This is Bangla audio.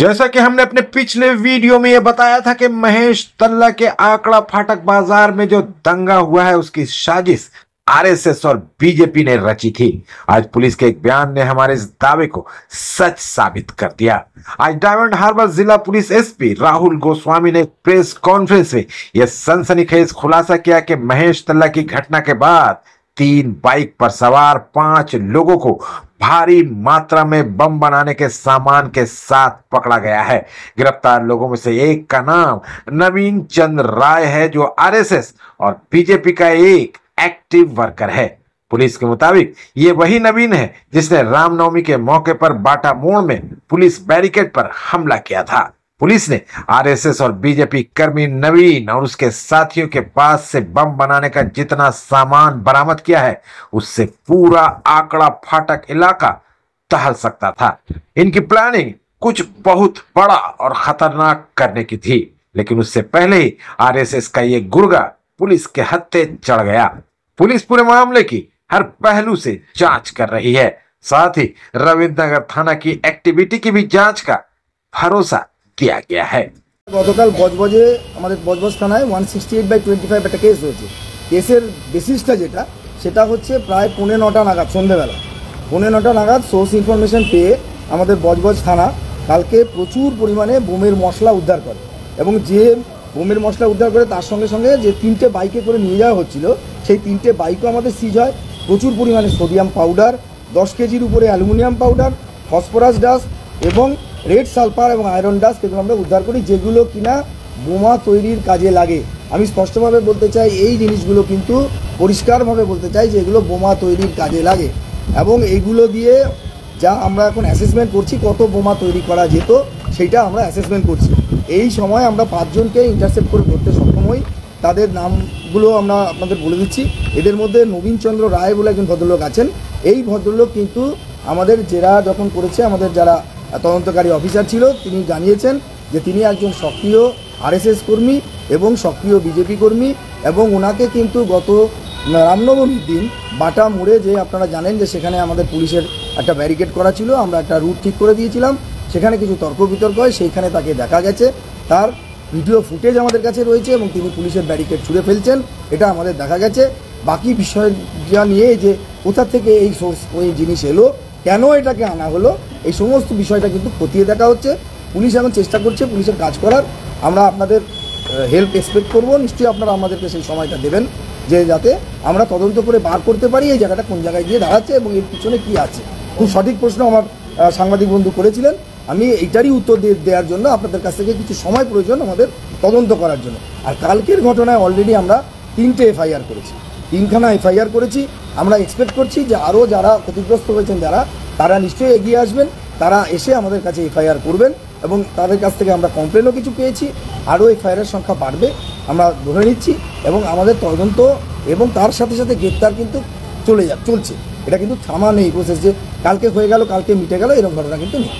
जैसा कि हमने अपने पिछले वीडियो में यह बताया था कि महेश तल्ला के आंकड़ा फाटक बाजार में जो दंगा हुआ है उसकी साजिश आरएसएस और बीजेपी ने रची थी। आज पुलिस के एक बयान ने हमारे इस दावे को सच साबित कर दिया। आज डायमंड हार्बर जिला पुलिस एसपी राहुल गोस्वामी ने प्रेस कॉन्फ्रेंस में यह सनसनीखेज खुलासा किया कि महेश तल्ला की घटना के बाद 3 बाइक पर सवार 5 लोगों को भारी मात्रा में बम बनाने के सामान के साथ पकड़ा गया है। गिरफ्तार लोगों में से एक का नाम नवीन चंद्र राय है, जो आरएसएस और बीजेपी का एक एक्टिव वर्कर है। पुलिस के मुताबिक ये वही नवीन है जिसने रामनवमी के मौके पर बाटा मोड़ में पुलिस बैरिकेड पर हमला किया था। पुलिस ने आरएसएस और बीजेपी कर्मी नवीन और उसके साथियों के पास से बम बनाने का जितना सामान बरामद किया है उससे पूरा आंकड़ा फाटक इलाका टहल सकता था। इनकी प्लानिंग कुछ बहुत बड़ा और खतरनाक करने की थी, लेकिन उससे पहले ही आरएसएस का ये गुर्गा पुलिस के हत्थे चढ़ गया। पुलिस पूरे मामले की हर पहलू से जांच कर रही है, साथ ही रविंद्रनगर थाना की एक्टिविटी की भी जांच का भरोसा किया गया है। গতকাল বজবজে আমাদের বজবজ থানায় 168/25 একটা কেস হয়েছে। কেসের বেসিসটা সেটা হচ্ছে প্রায় 9:45 নাগাদ, সন্ধ্যেবেলা 9:45 নাগাদ সোর্স ইনফরমেশন পেয়ে আমাদের বজবজ থানা কালকে প্রচুর পরিমাণে বোমের মশলা উদ্ধার করে এবং যে বোমের মশলা উদ্ধার করে তার সঙ্গে সঙ্গে যে 3টে বাইকে করে নিয়ে যাওয়া হচ্ছিল সেই 3টে বাইকও আমাদের সিজ হয়। প্রচুর পরিমাণে সোডিয়াম পাউডার, 10 কেজির উপরে অ্যালুমিনিয়াম পাউডার, ফসফরাস ডাস্ট এবং রেড সালফার এবং আয়রন ডাস্ট এগুলো আমরা উদ্ধার করি, যেগুলো কিনা বোমা তৈরির কাজে লাগে। আমি স্পষ্টভাবে বলতে চাই, এই জিনিসগুলো কিন্তু পরিষ্কারভাবে বলতে চাই যে এগুলো বোমা তৈরির কাজে লাগে এবং এইগুলো দিয়ে যা আমরা এখন অ্যাসেসমেন্ট করছি কত বোমা তৈরি করা যেত সেইটা আমরা অ্যাসেসমেন্ট করছি। এই সময় আমরা 5 জনকে ইন্টারসেপ্ট করে ধরতে সক্ষম হই। তাদের নামগুলো আমরা আপনাদের বলে দিচ্ছি। এদের মধ্যে নবীন চন্দ্র রায় বলে একজন ভদ্রলোক আছেন। এই ভদ্রলোক কিন্তু আমাদের জেরা যখন করেছে, আমাদের যারা তদন্তকারী অফিসার ছিল তিনি জানিয়েছেন যে তিনি একজন সক্রিয় আরএসএস কর্মী এবং সক্রিয় বিজেপি কর্মী এবং ওনাকে কিন্তু গত রামনবমীর দিন বাটা মোড়ে, যে আপনারা জানেন যে সেখানে আমাদের পুলিশের একটা ব্যারিকেড করা ছিল, আমরা একটা রুট ঠিক করে দিয়েছিলাম, সেখানে কিছু তর্ক বিতর্ক হয়, সেইখানে তাকে দেখা গেছে। তার ভিডিও ফুটেজ আমাদের কাছে রয়েছে এবং তিনি পুলিশের ব্যারিকেড ছুঁড়ে ফেলছেন, এটা আমাদের দেখা গেছে। বাকি বিষয়টা নিয়ে যে কোথা থেকে ওই জিনিস এলো, কেন এটাকে আনা হলো, এই সমস্ত বিষয়টা কিন্তু খতিয়ে দেখা হচ্ছে। পুলিশ এখন চেষ্টা করছে পুলিশের কাজ করার। আমরা আপনাদের হেল্প এক্সপেক্ট করব, নিশ্চয়ই আপনারা আমাদেরকে সেই সময়টা দেবেন যে যাতে আমরা তদন্ত করে বার করতে পারি এই জায়গাটা কোন জায়গায় গিয়ে দাঁড়াচ্ছে এবং এর পিছনে কী আছে। খুব সঠিক প্রশ্ন আমার সাংবাদিক বন্ধু করেছিলেন। আমি এইটারই উত্তর দেওয়ার জন্য আপনাদের কাছ থেকে কিছু সময় প্রয়োজন আমাদের তদন্ত করার জন্য। আর কালকের ঘটনায় অলরেডি আমরা 3টে এফআইআর করেছি, 3খানা এফআইআর করেছি। আমরা এক্সপেক্ট করছি যে আরও যারা ক্ষতিগ্রস্ত হয়েছেন তারা নিশ্চয়ই এগিয়ে আসবেন, তারা এসে আমাদের কাছে এফআইআর করবেন এবং তাদের কাছ থেকে আমরা কমপ্লেনও কিছু পেয়েছি। আরও এফআইআরের সংখ্যা বাড়বে আমরা ধরে নিচ্ছি এবং আমাদের তদন্ত এবং তার সাথে সাথে গ্রেপ্তার কিন্তু চলছে। এটা কিন্তু থামা নেই প্রসেস যে কালকে হয়ে গেল কালকে মিটে গেল এরকম ঘটনা কিন্তু নেই।